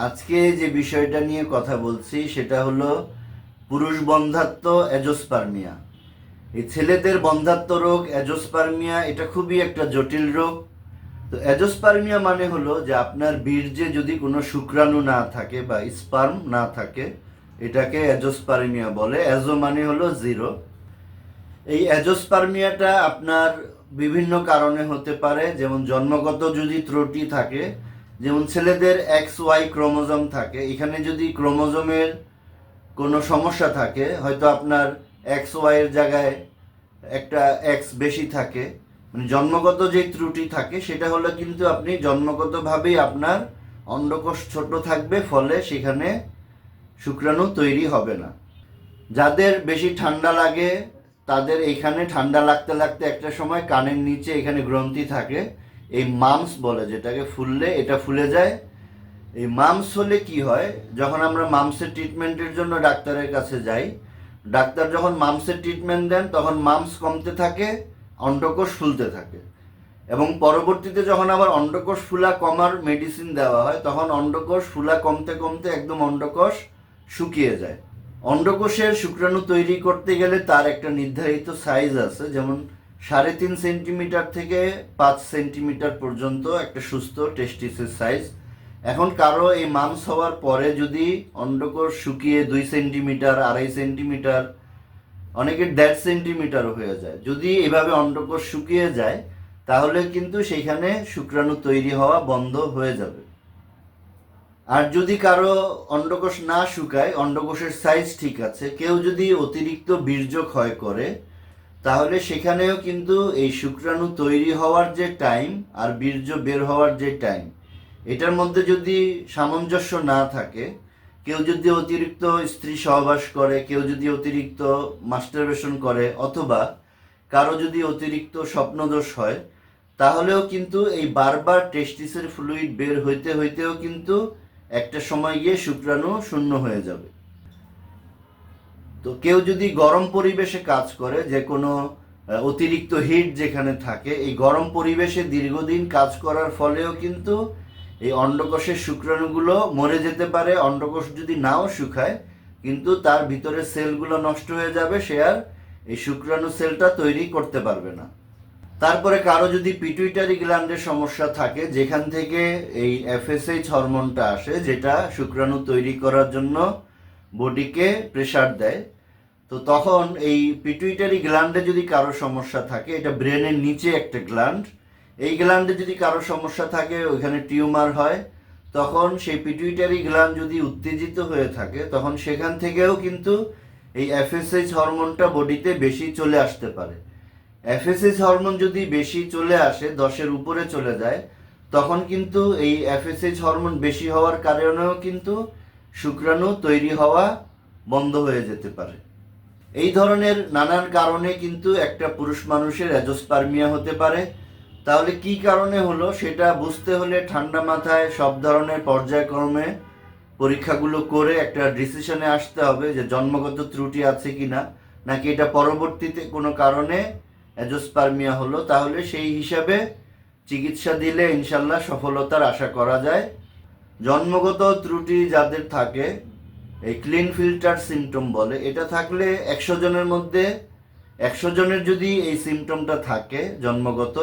আজকে যে বিষয়টা নিয়ে কথা বলছি সেটা হলো পুরুষ বন্ধ্যাত্ব অ্যাজোস্পার্মিয়া। এই ছেলেদের বন্ধ্যাত্ব রোগ অ্যাজোস্পার্মিয়া, এটা খুবই একটা জটিল রোগ। তো অ্যাজোস্পার্মিয়া মানে হলো যে আপনার বীর্যে যদি কোনো শুক্রাণু না থাকে বা স্পার্ম না থাকে, এটাকে অ্যাজোস্পার্মিয়া বলে। অ্যাজো মানে হলো জিরো। এই অ্যাজোস্পার্মিয়াটা আপনার বিভিন্ন কারণে হতে পারে, যেমন জন্মগত যদি ত্রুটি থাকে, যেমন ছেলেদের XY ক্রোমোজোম থাকে, এখানে যদি ক্রোমোজোমের কোনো সমস্যা থাকে, হয়তো আপনার XY এর জায়গায় একটা X বেশি থাকে, মানে জন্মগত যে ত্রুটি থাকে, সেটা হলো কিন্তু আপনি জন্মগতভাবেই আপনার অন্ডকোষ ছোট থাকবে, ফলে সেখানে শুক্রাণু তৈরি হবে না। যাদের বেশি ঠান্ডা লাগে, তাদের এইখানে ঠান্ডা লাগতে লাগতে একটা সময় কানের নিচে এখানে গ্রন্থি থাকে, এই মামস বলে, যেটাকে ফুললে এটা ফুলে যায়। এই মামস হলে কি হয়, যখন আমরা মামসের ট্রিটমেন্টের জন্য ডাক্তারের কাছে যাই, ডাক্তার যখন মামসের ট্রিটমেন্ট দেন তখন মামস কমতে থাকে, অন্ডকোষ ফুলতে থাকে, এবং পরবর্তীতে যখন আবার অন্ডকোষ ফুলা কমার মেডিসিন দেওয়া হয়, তখন অন্ডকোষ ফুলা কমতে কমতে একদম অন্ডকোষ শুকিয়ে যায়। অন্ডকোষের শুক্রাণু তৈরি করতে গেলে তার একটা নির্ধারিত সাইজ আছে, যেমন 3.5 সেন্টিমিটার থেকে 5 সেন্টিমিটার পর্যন্ত একটা সুস্থ টেস্টিসের সাইজ। এখন কারো এই মামস হওয়ার পরে যদি অন্ডকোষ শুকিয়ে 2 সেন্টিমিটার, 2.5 সেন্টিমিটার, অনেকের 1.5 সেন্টিমিটারও হয়ে যায়, যদি এভাবে অন্ডকোষ শুকিয়ে যায়, তাহলে কিন্তু সেখানে শুক্রাণু তৈরি হওয়া বন্ধ হয়ে যাবে। আর যদি কারো অন্ডকোষ না শুকায়, অন্ডকোষের সাইজ ঠিক আছে, কেউ যদি অতিরিক্ত বীর্য ক্ষয় করে, তাহলে সেখানেও কিন্তু এই শুক্রাণু তৈরি হওয়ার যে টাইম আর বীর্য বের হওয়ার যে টাইম, এটার মধ্যে যদি সামঞ্জস্য না থাকে, কেউ যদি অতিরিক্ত স্ত্রী সহবাস করে, কেউ যদি অতিরিক্ত মাস্টারবেশন করে, অথবা কারো যদি অতিরিক্ত স্বপ্নদোষ হয়, তাহলেও কিন্তু এই বারবার টেস্টিসের ফ্লুইড বের হইতে হইতেও কিন্তু একটা সময় গিয়ে শুক্রাণু শূন্য হয়ে যাবে। তো কেউ যদি গরম পরিবেশে কাজ করে, যে কোনো অতিরিক্ত হিট যেখানে থাকে, এই গরম পরিবেশে দীর্ঘদিন কাজ করার ফলেও কিন্তু এই অন্ডকোষের শুক্রাণুগুলো মরে যেতে পারে। অন্ডকোষ যদি নাও শুকায়, কিন্তু তার ভিতরে সেলগুলো নষ্ট হয়ে যাবে, সে আর এই শুক্রাণু সেলটা তৈরি করতে পারবে না। তারপরে কারো যদি পিটুইটারি গ্ল্যান্ডের সমস্যা থাকে, যেখান থেকে এই FSH হরমোনটা আসে, যেটা শুক্রাণু তৈরি করার জন্য বডিকে প্রেসার দেয়, তো তখন এই পিটুইটারি গ্ল্যান্ডে যদি কারো সমস্যা থাকে, এটা ব্রেনের নিচে একটা গ্ল্যান্ড, এই গ্ল্যান্ডে যদি কারো সমস্যা থাকে, ওইখানে টিউমার হয়, তখন সেই পিটুইটারি গ্ল্যান্ড যদি উত্তেজিত হয়ে থাকে, তখন সেখান থেকেও কিন্তু এই FSH হরমোনটা বডিতে বেশি চলে আসতে পারে। FSH হরমোন যদি বেশি চলে আসে, 10-এর উপরে চলে যায়, তখন কিন্তু এই FSH হরমোন বেশি হওয়ার কারণেও কিন্তু শুক্রাণু তৈরি হওয়া বন্ধ হয়ে যেতে পারে। এই ধরনের নানান কারণে কিন্তু একটা পুরুষ মানুষের অ্যাজোস্পার্মিয়া হতে পারে। তাহলে কি কারণে হলো সেটা বুঝতে হলে ঠান্ডা মাথায় সব ধরনের পর্যায়ক্রমে পরীক্ষাগুলো করে একটা ডিসিশনে আসতে হবে যে জন্মগত ত্রুটি আছে কিনা, নাকি এটা পরবর্তীতে কোনো কারণে অ্যাজোস্পার্মিয়া হলো। তাহলে সেই হিসাবে চিকিৎসা দিলে ইনশাল্লাহ সফলতার আশা করা যায়। জন্মগত ত্রুটি যাদের থাকে, এই ক্লিন ফিল্টার সিমটম বলে, এটা থাকলে 100 জনের মধ্যে 100 জনের যদি এই সিমটমটা থাকে জন্মগত,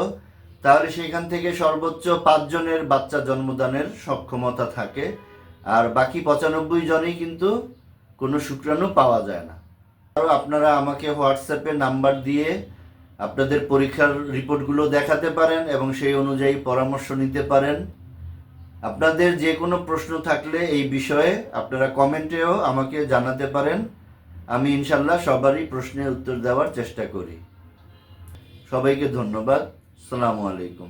তাহলে সেখান থেকে সর্বোচ্চ 5 জনের বাচ্চা জন্মদানের সক্ষমতা থাকে, আর বাকি 95 জনই কিন্তু কোনো শুক্রাণু পাওয়া যায় না। আরও আপনারা আমাকে হোয়াটসঅ্যাপে নাম্বার দিয়ে আপনাদের পরীক্ষার রিপোর্টগুলো দেখাতে পারেন এবং সেই অনুযায়ী পরামর্শ নিতে পারেন। আপনাদের যে কোনো প্রশ্ন থাকলে এই বিষয়ে আপনারা কমেন্টেও আমাকে জানাতে পারেন। আমি ইনশাল্লাহ সবারই প্রশ্নের উত্তর দেওয়ার চেষ্টা করি। সবাইকে ধন্যবাদ। আসসালামু আলাইকুম।